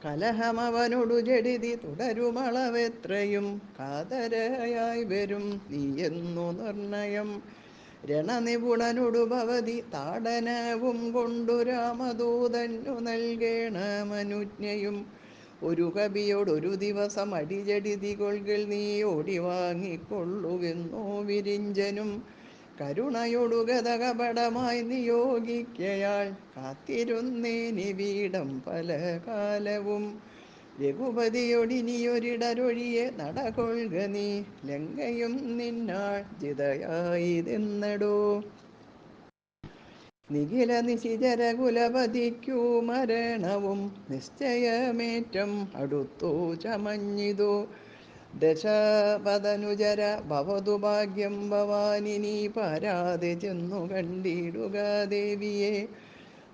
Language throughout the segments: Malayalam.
കലഹമവനൊടു ജഡിതി തുടരുമളവെത്രയും കാതരയായി വരും നീയെന്നു നിർണയം. രണനിപുണനൊടു ഭവതി താടനവും കൊണ്ടു രാമദൂതനു നൽകേണമനുജ്ഞയും. ഒരു കവിയോടൊരു ദിവസം അടിജഡിതി കൊൾകിൽ നീ ഓടി വാങ്ങിക്കൊള്ളുവെന്നോ വിരിഞ്ചനും. കരുണയൊടു ഗതകപടമായി നിയോഗിക്കയാൾ കാത്തിരുന്നേനിവീടം പല കാലവും. രഘുപതിയൊടിനിയൊരിടരൊഴിയെ നടകൊൾക നീ ലങ്കയും നിന്നാൾ ജിതയായതെന്നടോ. നിഖില നിശിചരകുലപതിക്കു മരണവും നിശ്ചയമേറ്റം അടുത്തു ചമഞ്ഞിതു. ദശപതനുജര ഭവതു ഭാഗ്യം ഭവാനിനി പാരാതെ ചെന്നു കണ്ടിടുക ദേവിയെ.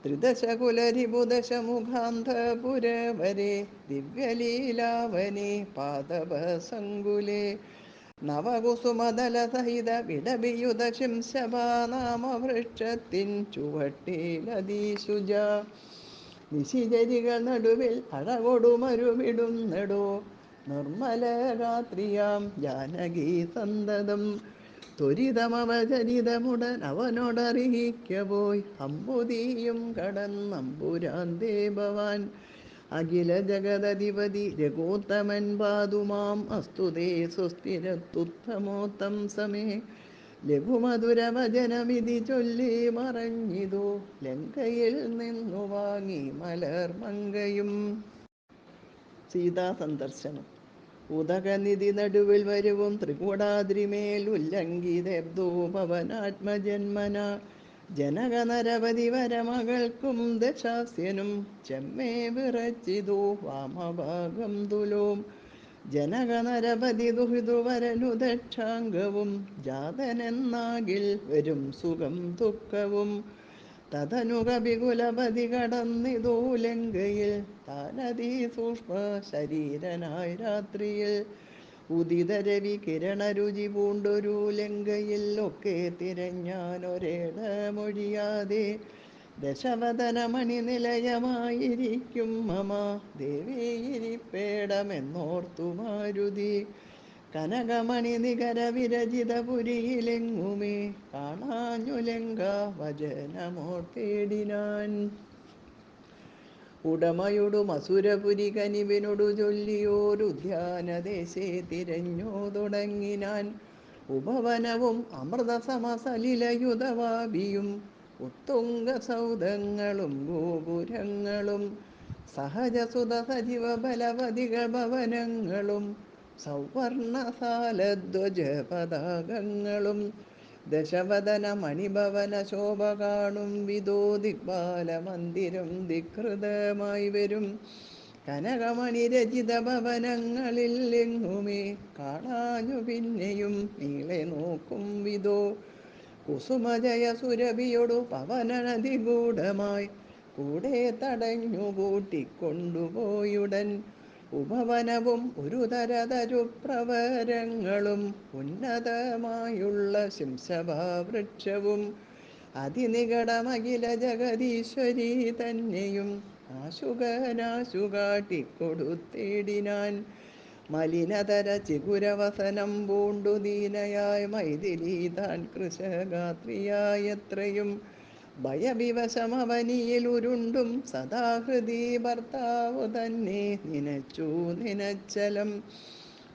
ത്രിദശകുലരിപുദശമുഖാന്തപുരവരെ ദിവ്യലീലാവനെ പാദപസങ്കുലേ. നവകുസുമദലസഹിത വിടവിയുത ശിംശപാനാമവൃക്ഷത്തിൻ ചുവട്ടിലതീശുജ. നിശിചരികൾ നടുവിൽ അഴകൊടുമരുവിടുന്നെടോ നിർമ്മലഗാത്രിയാം ജാനകി സന്തതം. ത്വരിതമവചരിതമുടൻ അവനോടറിയിക്ക പോയി അമ്പുതിയും കടന്നമ്പുരാന്തേ ഭവാൻ. അഖില ജഗദധിപതി രഘുത്തമൻ പാതുമാം അസ്തുതേ സുസ്ഥിരത്തുത്തമോത്തം സമേ. ലഘുമധുരവചനമിതി ചൊല്ലി മറഞ്ഞിതു ലങ്കയിൽ നിന്നു വാങ്ങി മലർമങ്കയും. സീതാസന്ദർശനം. ഉദകനിധി നടുവിൽ വരുവും ത്രികുടാദ്രിമേൽ ഉല്ലംഘിതബ്ദോ പവനാത്മജന്മന. ജനകനരപതി വരമകൾക്കും ദശാസ്യനും ചെമ്മേ വിറച്ചിതു വാമഭാഗം തുലോം. ജനകനരപതി ദുഹിതൃവരനു ദക്ഷാംഗവും ജാതനെന്നാകിൽ വരും സുഖം ദുഃഖവും. തതനു കപികുലപതി കടന്നിതു ലങ്കയിൽ താനതിസൂക്ഷ്മ ശരീരനായി രാത്രിയിൽ. ഉദിതരവി കിരണരുചി പൂണ്ടൊരു ലങ്കയിൽ ഒക്കെ തിരഞ്ഞാനൊരേടമൊഴിയാതെ. ദശവദനമണി നിലയമായിരിക്കും മമ ദേവിയിരിപ്പേടമെന്നോർത്തു മാരുതി. കനകമണി നികര വിരചിതപുരിയിലെങ്ങുമേ കാണാഞ്ഞു ലങ്കാ വചനമോർത്തേടിനാൻ. ഉടമയൊടു മസുരപുരി കനിവിനൊടു ചൊല്ലിയോരുദ്യാനദേശേ തിരഞ്ഞു തുടങ്ങിനാൻ. ഉപവനവും അമൃതസമസലിലയുധവാപിയും ഉത്തുംഗസൗധങ്ങളും ഗോപുരങ്ങളും സഹജസുത സജീവ ബലവതികൾ ഭവനങ്ങളും സൗവർണസാലധ്വജ പതാകങ്ങളും. ദശവദന മണിഭവന ശോഭ കാണും വിധോ ദിഗ്ബാലമന്ദിരം ധികൃതമായി വരും. കനകമണി രചിത ഭവനങ്ങളിൽ എങ്ങുമേ കാണാഞ്ഞു പിന്നെയും നീളെ നോക്കും വിധോ. കുസുമജയ സുരഭിയൊടു പവനനധിഗൂഢമായി കൂടെ തടഞ്ഞു കൂട്ടിക്കൊണ്ടുപോയുടൻ. ഉപവനവും ഒരു തരതരുപ്രവരങ്ങളും ഉന്നതമായുള്ള ശിംശഭാവൃക്ഷവും അതിനികടമഖില ജഗദീശ്വരി തന്നെയും ആശുകനാശു കാട്ടിക്കൊടുത്തേടിനാൻ. മലിനതര ചിഗുരവസനം പൂണ്ടു ദീനയായി മൈഥിലി താൻ കൃശഗാത്രിയായത്രയും. ഭയവിവശമവനിയിൽ ഉരുണ്ടും സദാഹൃതി ഭർത്താവു തന്നെ നിനച്ചു നിനച്ചലം.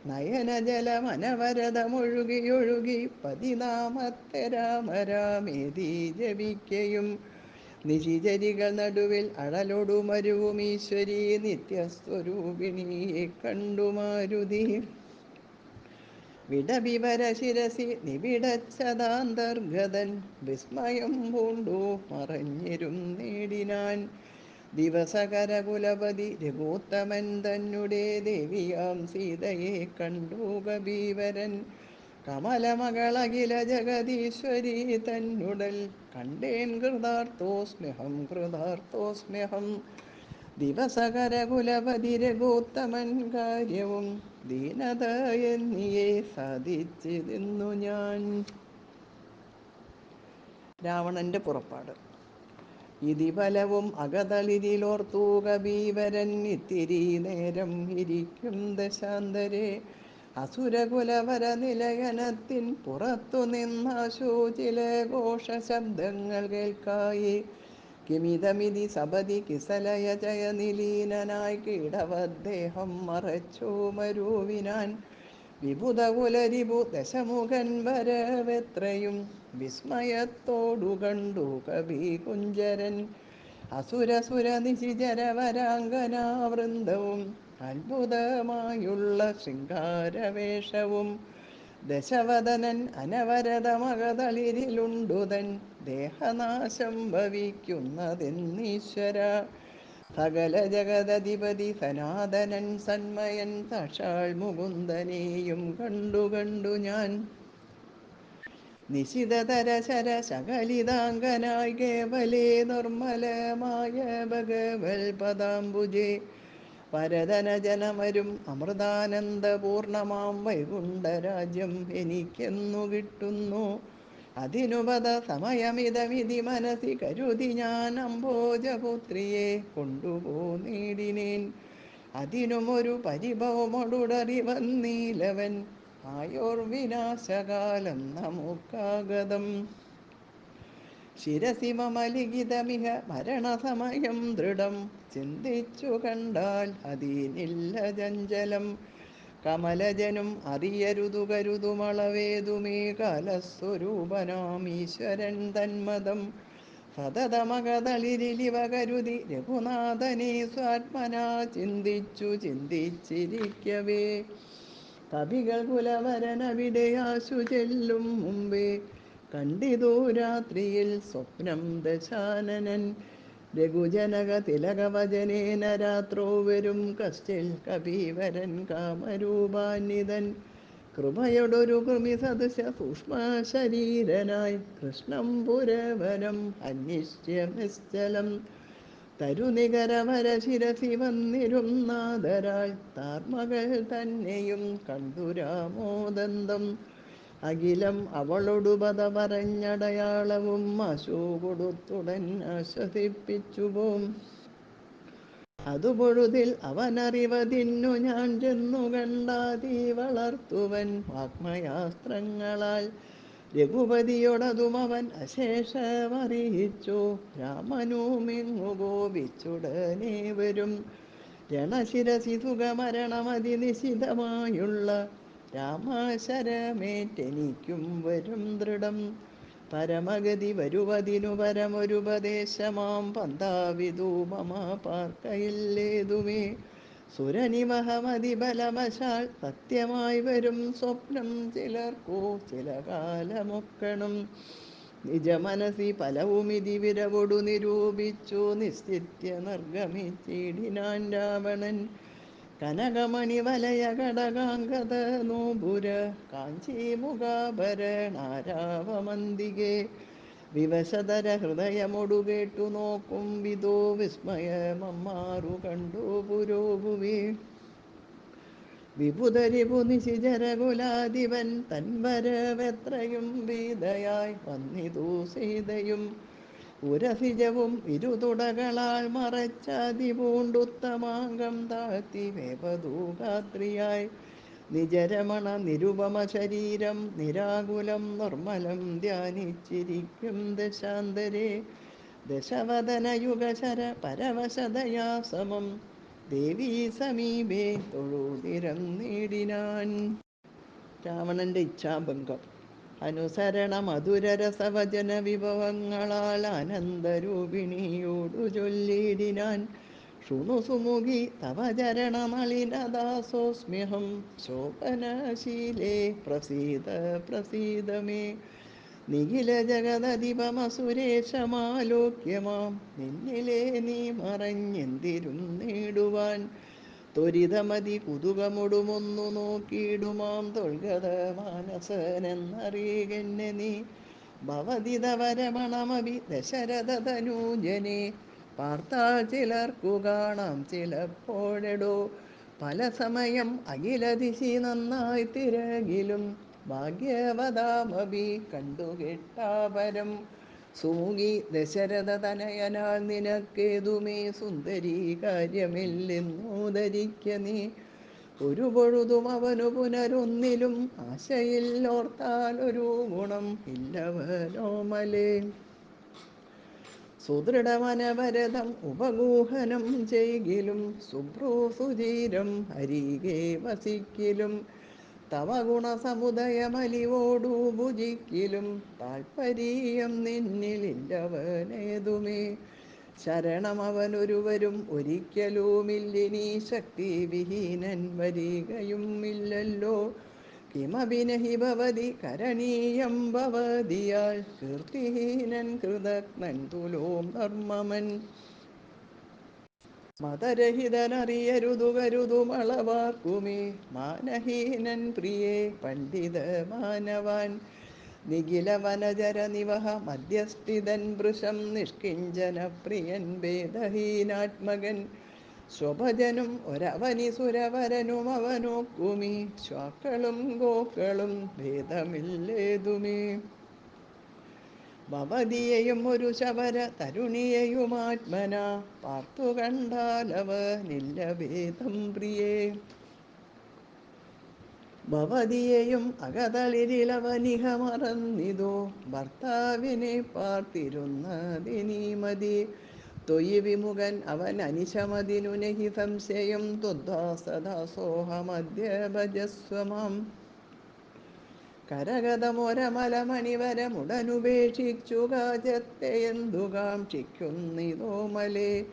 നയനജലമനവരതമൊഴുകിയൊഴുകി പതിനാമത്തെ രാമ രാമേതി ജപിക്കയും. നിശിചരികൾ നടുവിൽ അഴലൊടു മരുവും ഈശ്വരി നിത്യസ്വരൂപിണിയെ കണ്ടു മാരുതി. വിടവിവര ശിരസി നിബിഡച്ചതാന്തർഗതൻ വിസ്മയം പൂണ്ടു മറഞ്ഞിരുന്നേടിനാൻ. ദിവസകരകുലപതി രഘുത്തമൻ തന്നെ ദേവിയാം സീതയെ കണ്ടു കപീവരൻ. കമലമകളഖില ജഗദീശ്വരി തന്നുടൽ കണ്ടേൻ കൃതാർത്ഥോസ്മ്യഹം കൃതാർത്ഥോസ്മ്യഹം. ദിവസകരകുലപതി രഘുത്തമൻ കാര്യവും ദീനത എന്നിയെ സാധിച്ചിരുന്നു ഞാൻ. രാവണന്റെ പുറപ്പാട്. ഇതിഫലവും അകതളിരിലോർത്തു കബീവരൻ ഇത്തിരി നേരം ഇരിക്കും ദശാന്തരെ. അസുരകുലവര നിലയനത്തിൻ പുറത്തു നിന്നാശു ചില ഘോഷശബ്ദങ്ങൾ കേൾക്കായി. കിമിതമിതി സപതി കിസലയ ജയനിലീനനായി കീടവദ്ദേഹം മറച്ചു മരുവിനാൻ. വിബുധകുലരിപു ദശമുഖൻ വരവെത്രയും വിസ്മയത്തോടു കണ്ടു കവികുഞ്ചരൻ. അസുരസുര നിശിചരവരാങ്കനാവൃന്ദവും അത്ഭുതമായുള്ള ശൃംഗാരവേഷവും. ദശവദനൻ അനവരതമകതളിരിലുണ്ടുതൻ ദേഹനാശം ഭവിക്കുന്നതെന്നീശ്വര. സകല ജഗദധിപതി സനാതനൻ സന്മയൻ സാക്ഷാൽ മുകുന്ദനെയും കണ്ടു കണ്ടു ഞാൻ. നിശിതതരശര ശകലിതാംഗനായി കേവലേ നിർമ്മലമായ ഭഗവൽ പദാംബുജേ. പരതനജനമരും അമൃതാനന്ദപൂർണമാം വൈകുണ്ഠരാജ്യം എനിക്കെന്നു കിട്ടുന്നു. അതിനുപത സമയമിതമിതി മനസ്സി കരുതി ഞാൻ അംഭോജപുത്രിയെ കൊണ്ടുപോന്നിടിനേൻ. അതിനുമൊരു പരിഭവമൊടുടറി വന്നീലവൻ ആയോർവിനാശകാലം നമുക്കാഗതം. ശിരസി മമ ലിഖിതമിഹ മരണസമയം ദൃഢം ചിന്തിച്ചു കണ്ടാൽ അതിനില്ല ചഞ്ചലം. കമലജനും അറിയരുതു കരുതുമളവേതുമേ കാലസ്വരൂപനാം ഈശ്വരൻ തന്മതം. സതതമകതളിരിലിവ കരുതി രഘുനാഥനെ സ്വാത്മനാ ചിന്തിച്ചു ചിന്തിച്ചിരിക്കവേ. കവികൾ കുലവരനവിടെ ആശു ചെല്ലും മുമ്പേ കണ്ടിതു രാത്രിയിൽ സ്വപ്നം ദശാനനൻ. രഘുജനക തിലകവചനേന രാത്രോ വരും കശ്ചിൽ കപീവരൻ കാമരൂപാന്വിതൻ. കൃപയൊടൊരു കൃമി സദൃശ സൂക്ഷ്മ ശരീരനായി കൃഷ്ണം പുരവരം അന്വിഷ്യ നിശ്ചലം. തരുനികരവര ശിരസി വന്നിരുന്നാദരാൽ താർമകൾ തന്നെയും കണ്ടു രാമോദന്തം. അഖിലം അവളൊടു പദ പറഞ്ഞടയാളവും ആശു കൊടുത്തുടൻ ആശ്വസിപ്പിച്ചുപോം. അതുപൊഴുതിൽ അവനറിവതിന്നു ഞാൻ ചെന്നു കണ്ടാതീ വളർത്തുവൻ വാഗ്മയാസ്ത്രങ്ങളാൽ. രഘുപതിയോടതും അവൻ അശേഷമറിയിച്ചു. രാമനുമിങ്ങു കോപിച്ചുടനെ വരും. രണശിരസി സുഖമരണമതിനിശിതമായുള്ള രാമശരമേറ്റെനിക്കും വരും ദൃഢം. പരമഗതി വരുവതിനു പരമൊരുപദേശമാം പന്താവിതു മമ പാർക്കയില്ലേതുമേ. സുരനിവഹമതിബലവശാൽ സത്യമായി വരും സ്വപ്നം ചിലർക്കു ചില കാലമൊക്കണം. നിജമനസി ഫലവുമിതി വിരവൊടു നിരൂപിച്ചു നിശ്ചിത്യ നിർഗമിച്ചിടിനാൻ രാവണൻ. കനകമണിവലയ കടകാംഗത നൂപുര കാഞ്ചീമുഖാഭരണാരാവമന്തികെ. വിവശതര ഹൃദയമൊടു കേട്ടു നോക്കും വിധോ വിസ്മയമമ്മാറു കണ്ടു പുരോഭുവി. വിബുധരിപു നിശിചരകുലാധിപൻ തൻവരവെത്രയും ഭീതയായി വന്നിതു സീതയും. ഉരസിജവും ഇരുതുടകളാൽ മറച്ചതിപൂണ്ടുത്തമാംഗം താഴ്ത്തി വേപതു ഗാത്രിയായി. നിജരമണ നിരുപമ ശരീരം നിരാകുലം നിർമ്മലം ധ്യാനിച്ചിരിക്കും ദശാന്തരെ. ദശവദനയുഗശര പരവശതയാ സമം ദേവീ സമീപേ തൊഴുതിരന്നിടിനാൻ. രാവണന്റെ ഇച്ഛാഭംഗം. അനുസരണ മധുരരസവചന വിഭവങ്ങളാൽ ആനന്ദരൂപിണിയോടു ചൊല്ലിടിനാൻ. ശൃണു സുമുഖി തവ ചരണനളിനദാസോസ്മ്യഹം ശോഭനശീലേ പ്രസീദ പ്രസീദ മേ. നിഖില ജഗദധിപമസുരേശമാലോക്യമാം നിന്നിലേ നീ മറഞ്ഞെന്തിരുന്നിടുവാൻ. ത്വരിതമതി കുതുകമൊടുമൊന്നു നോക്കിയിടുമാം തൊൽഗത മാനസനെന്നറിയുകെന്നെ നീ. ഭവതി തവ രമണമഭി ദശരഥതനൂജനെ പാർത്താൽ ചിലർക്കു കാണാം ചിലപ്പോഴെടോ. പല സമയം അഖിലദിശി നന്നായി തിരകിലും ഭാഗ്യവതാമഭി കണ്ടുകിട്ടാപരം. സൂകി ദശരഥ തനയനാൽ നിനക്കേതുമേ സുന്ദരീ കാര്യമില്ലെന്നു ധരിക്ക നീ. ഒരു പൊഴുതും അവനു പുനരൊന്നിലും ആശയിൽ ഓർത്താൽ ഒരു ഗുണം ഇല്ലവനോമലേ. സുദൃഢമനവരതം ഉപഗൂഹനം ചെയ്കിലും സുഭ്രൂസുചീരം അരികെ വസിക്കിലും തവ ഗുണസമുദയമലിവോടു ഭുജിക്കിലും താൽപര്യം നിന്നിലില്ലവനേതുമേ. ശരണമവനൊരുവരും ഒരിക്കലുമില്ലിനീ ശക്തിവിഹീനൻ വരികയും ഇല്ലല്ലോ. കിമഭിനഹി ഭവതി കരണീയം ഭവതിയാൽ കീർത്തിഹീനൻ കൃതഘ്നൻ തുലോം ധർമ്മമൻ. മതരഹിതനറിയരുതു കരുതുമളവാർക്കുമേ മാനഹീനൻ പ്രിയേ പണ്ഡിത മാനവാൻ. നിഖില വനചര നിവഹ മധ്യസ്ഥിതൻ വൃഷം നിഷ്കിഞ്ചന പ്രിയൻ ഭേദഹീനാത്മകൻ. സ്വഭജനും ഒരവനി സുരവരനും അവനോക്കുമീ ശ്വാക്കളും ഗോക്കളും ഭേദമില്ലേതുമേ. ഭവതിയെയും ഒരു ശബര തരുണിയെയുമാത്മന പാർത്തു കണ്ടാലവനില്ല ഭേദം പ്രിയേ. ഭവതിയെയും അകതളിരിലവനിഹ മറന്നിതോ ഭർത്താവിനെ പാർത്തിരുന്നതിനീ മതി. ത്വയി വിമുഖൻ അവൻ അനിശമതിനു നഹി സംശയം ത്വദ്ദാസദാസോഹമദ്യ ഭജസ്വ മാം. കരഗതമൊരമലമണിവരമുടനുപേക്ഷിച്ചു കാചത്തെ എന്തു കാക്ഷിക്കുന്നിതോമലേ.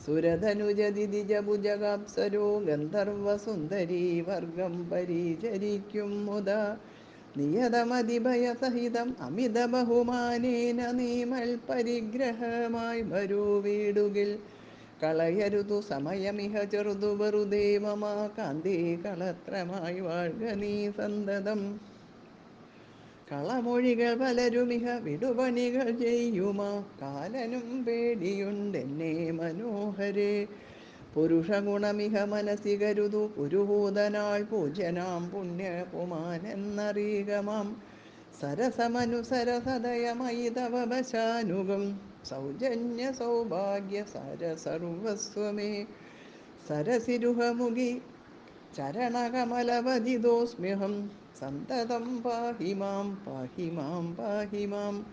സുരധനുജതിജഭുജകാപ്സരോ ഗന്ധർവസുന്ദരീ വർഗം പരിചരിക്കും മുദാ. നിയതമതിഭയസഹിതം അമിത ബഹുമാനേന നീമൽ പരിഗ്രഹമായി വരൂ വീടുകിൽ. കളയരുതു സമയമിഹ ചെറുതു വെറുതെ മമ കാന്തേ കളത്രമായി വാഴ്ക നീ സന്തതം. കളമൊഴികൾ പലരുമിഹ വിടുപണികൾ ചെയ്യുമാ കാലനും പേടിയുണ്ടെന്നെ മനോഹരേ. പുരുഷഗുണമിഹ മനസി കരുതു പുരുഹൂതനാൾ പൂജ്യനാം പുണ്യപുമാനെന്നറിയുക മാം. സരസമനുസരസദയമയി തവ വശാനുഗം സൗജന്യ സൗഭാഗ്യ സരസർവസ്വമേ. സരസിരുഹമുഖി ചരണകമലവജിതോസ്മ്യഹം സന്തതം പാഹി മാം പാഹി മാം പാഹി മാം.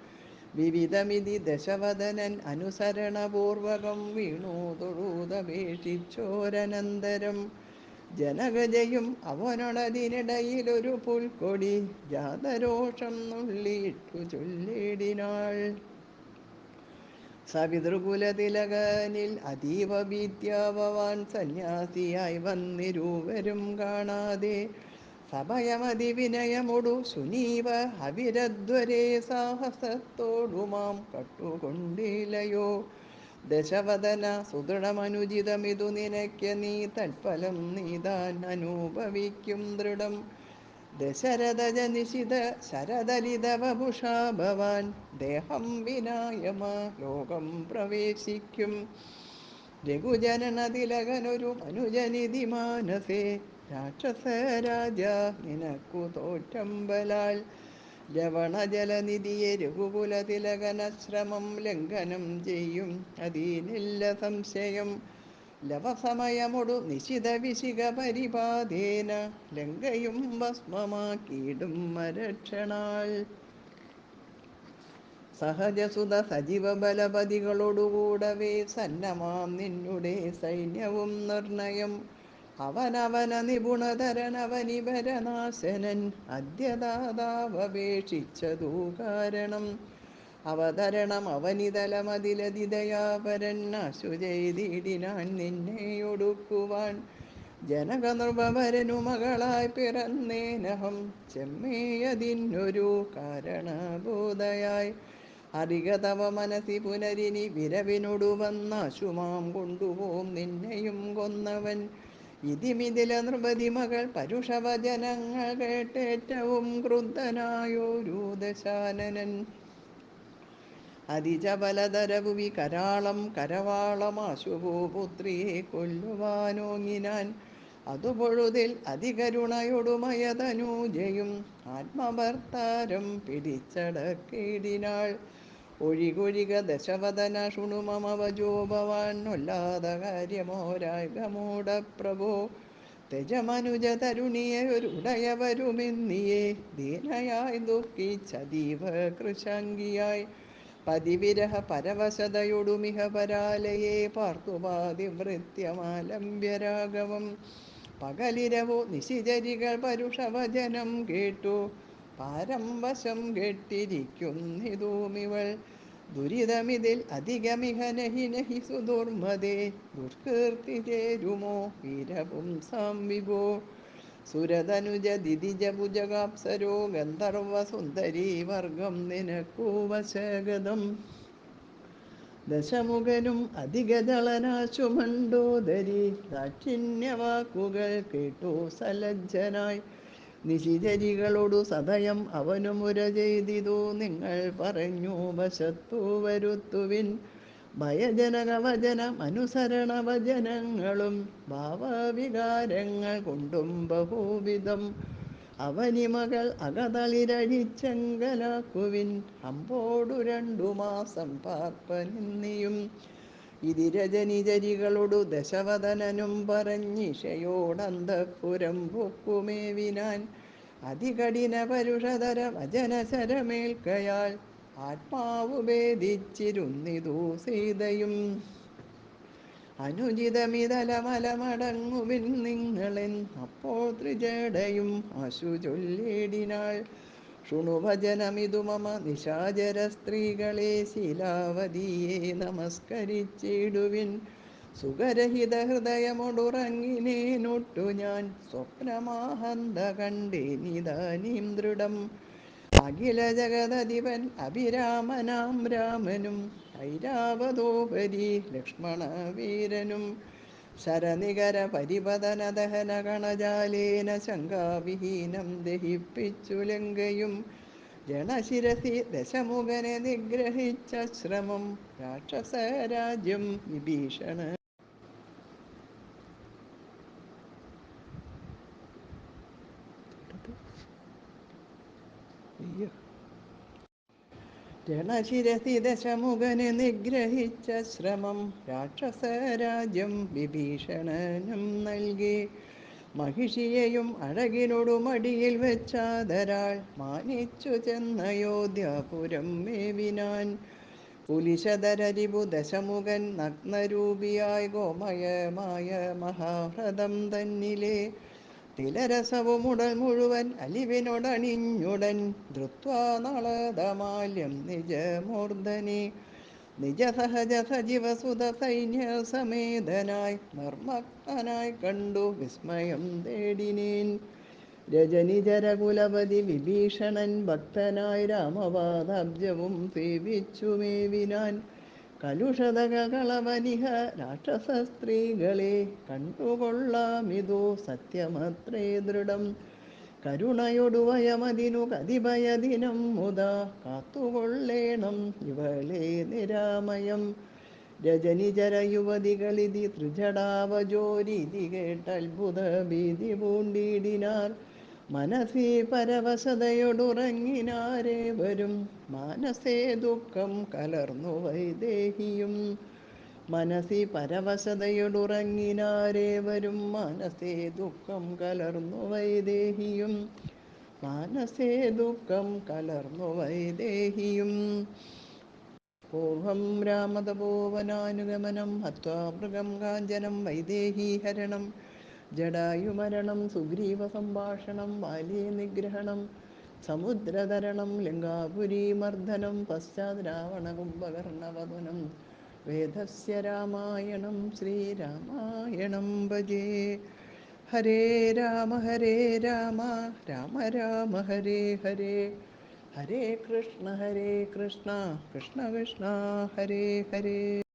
വിവിധമിതി ദശവദനൻ അനുസരണപൂർവകം വീണു തൊഴുതപേക്ഷിച്ചോരനന്തരം. ജനകജയും അവനൊടതിനിടയിലൊരു പുൽക്കൊടി ജാതരോഷം നുള്ളിയിട്ടു ചൊല്ലിടിനാൾ. സവിതൃകുലതിലകനിൽ അതീവ ഭീത്യാഭവാൻ സന്യാസിയായി വന്നിരുവരും കാണാതെ. സഭയമതി വിനയമൊടു സുനീവ അവിരധ്വരേ സാഹസത്തോടുമാം കട്ടുകൊണ്ടിലയോ. ദശവദന സുദൃഢമനുചിതമിതു നിനയ്ക്ക നീ തൽഫലം നീതാൻ അനുഭവിക്കും ദൃഢം. ദശരഥജനിശിത ശരദലിത വപുഷാ ഭവാൻ ദേഹം വിനായമ ലോകം പ്രവേശിക്കും. രഘുജനനതിലകനൊരു മനുജനിധി മാനസേ രാക്ഷസരാജ നിനക്കു തോറ്റമ്പലാൽ. ലവണജലനിധിയെ രഘുകുലതിലകനശ്രമം ലംഘനം ചെയ്യും അതിനില്ല സംശയം. ലവസമയമൊടു നിശിത വിശിഖ പരിപാതേന ലങ്കയും ഭസ്മമാക്കിയിടും മരക്ഷണാൽ. സഹജസുത സജീവ ബലപതികളോടുകൂടവേ സന്നമാം നിന്നുടെ സൈന്യവും നിർണയം. അവനവന നിപുണതരനവനിവരനാശനൻ അദ്യദാതാവപേക്ഷിച്ചതു കാരണം. അവതരണം അവനിതലമതിലതിദയാപരൻ ആശു ചെയ്തിടിനാൻ നിന്നെയൊടുക്കുവാൻ. ജനകനൃപവരനു മകളായി പിറന്നേനഹം ചെമ്മേയതിനൊരു കാരണബോധയായി. അറിക തവ മനസി പുനരിനി വിരവിനൊടു വന്നാശുമാം കൊണ്ടുപോം നിന്നെയും കൊന്നവൻ. ഇതിമിതില നൃപതി മകൾ പരുഷവചനങ്ങൾ കേട്ടേറ്റവും ക്രുദ്ധനായോരു ദശാനനൻ. അതിചപലതരഭുവി കരാളം കരവാളമാശുഭൂപുത്രിയെ കൊല്ലുവാനോങ്ങിനാൻ. അതുപൊഴുതിൽ അതികരുണയൊടുമയതനൂജയും ആത്മഭർത്താരം പിടിച്ചടക്കിടിനാൾ. ഒഴികൊഴിക ദശവദന ശൃണു മമ വജോ ഭവാൻ ഒല്ലാത കാര്യമോരാഗമൂഢപ്രഭോ തെജമനുജ തരുണിയൊരുടയവരുമെന്നിയെ ദീനയായി ദുഃഖിച്ചതീവ കൃശാംഗിയായി പതിവിരഹ പരവശതയൊടുമിഹ പരാലയെ പാർത്തുപാതിവൃത്യമാലംബ്യരാഘവം പകലിരവു നിശിചരികൾ പരുഷവചനം കേട്ടു പാരം വശം കെട്ടിരിക്കുന്നിതുമിവൾ ദുരിതമിതിൽ അധികമിഹ നഹി നഹി സുദുർമതേ ദുഷ്കീർത്തി ചേരുമോ വീരപുംസാം വിഭോ സുരതനുജ ദിതിജഭുജകാപ്സരോ ഗന്ധർവ സുന്ദരീ വർഗം നിനക്കു വശഗതം ദശമുഖനും അധികദളനാശു മണ്ഡോദരി ദാക്ഷിണ്യവാക്കുകൾ കേട്ടു സലജ്ജനായി നിശിചരികളോടു സദയം അവനു മുര ചെയ്തിതു നിങ്ങൾ പറഞ്ഞു വശത്തു വരുത്തുവിൻ ഭയജനകവചനമനുസരണ വചനങ്ങളും ഭാവവികാരങ്ങൾ കൊണ്ടും ബഹുവിധം അവനിമകൾ അകതളിരഴിച്ചെങ്കലാക്കുവിൻ അമ്പോടു 2 മാസം പാർപ്പനിന്നിയും ഇതിരജനിചരികളോടു ദശവദനനും പറഞ്ഞിഷയോടന്തഃപുരം പൊക്കുമേവിനാൻ അതികഠിന പരുഷതര വചനശരമേൽക്കയാൽ ആത്മാവു ഭേദിച്ചിരുന്നിതു സീതയും അനുചിതമിതലമലമടങ്ങുവിൻ നിങ്ങളെൻ അപ്പോൾ ത്രിജടയും ആശു ചൊല്ലിടിനാൾ ശൃണുഭജനമിതു മമ നിശാചര സ്ത്രീകളെ ശീലാവതിയെ നമസ്കരിച്ചിടുവിൻ സുഖരഹിത ഹൃദയമൊടുറങ്ങിനേനൊട്ടു ഞാൻ സ്വപ്നമാഹന്ത കണ്ടേനിതാനീം ദൃഢം അഖില ജഗദധിപൻ അഭിരാമനാം രാമനും ഐരാവതോപരി ലക്ഷ്മണവീരനും ശരനികര പരിപതന ദഹന കണജാലേന ശങ്കാവിഹീനം ദഹിപ്പിച്ചു ലങ്കയും രണശിരസി ദശമുഖനെ നിഗ്രഹിച്ച ശ്രമം രാക്ഷസരാജ്യം വിഭീഷണ രണശിരസി ദശമുഖനെ നിഗ്രഹിച്ച ശ്രമം രാക്ഷസരാജ്യം വിഭീഷണനും നൽകി മഹിഷിയെയും അഴകിനോടു മടിയിൽ വെച്ചാദരാൾ മാനിച്ചു ചെന്നയോധ്യാപുരം മേവിനാൻ കുലിശധരരിപു ദശമുഖൻ നഗ്നരൂപിയായി ഗോമയമായ മഹാഹ്രദം തന്നിലെ തിലരസവുമുടൽ മുഴുവൻ അലിവിനോടണിഞ്ഞുടൻ ധൃത്വാ നളതമാല്യം നിജമൂർധനി നിജസഹജ സജീവസുത സൈന്യ സമേതനായി നിർമ്മഗ്നായി കണ്ടു വിസ്മയം തേടിനേൻ രജനിചരകുലപതി വിഭീഷണൻ ഭക്തനായി രാമപാദാബ്ജവും സേവിച്ചുമേവിനാൻ കലുഷതകളവനിഹ രാക്ഷസ സ്ത്രീകളെ കണ്ടുകൊള്ളാമിതു സത്യമത്രേ ദൃഢം കരുണയൊടു വയമതിനു കതിഭയദിനം മുതാ കാത്തുകൊള്ളേണം ഇവളെ നിരാമയം രജനിചര യുവതികളിതി ത്രിജടാവജോരീതി കേട്ടത്ഭുത ഭീതി പൂണ്ടിടിനാർ മനസി പരവശതയൊടുറങ്ങിനാരേ വരും മാനസേ ദുഃഖം കലർന്നു വൈദേഹിയും മനസി പരവശതയൊടുറങ്ങിനാരേ വരും മാനസേ ദുഃഖം കലർന്നു വൈദേഹിയും മാനസേ ദുഃഖം കലർന്നു വൈദേഹിയും പൂർവം രാമതപോവനാനുഗമനം ഹത്വാ മൃഗം കാഞ്ചനം വൈദേഹീഹരണം ജടായുമരണം സുഗ്രീവ സംഭാഷണം ബാലീ നിഗ്രഹണം സമുദ്രതരണം ലങ്കാപുരീമർദ്ദനം പശ്ചാത് രാവണകുംഭകർണവദനം വേദസ്യ രാമായണം ശ്രീരാമായണം ഭജേ ഹരേ രാമ രാമ രാമ ഹരേ ഹരേ ഹരേ കൃഷ്ണ കൃഷ്ണ കൃഷ്ണ ഹരേ ഹരേ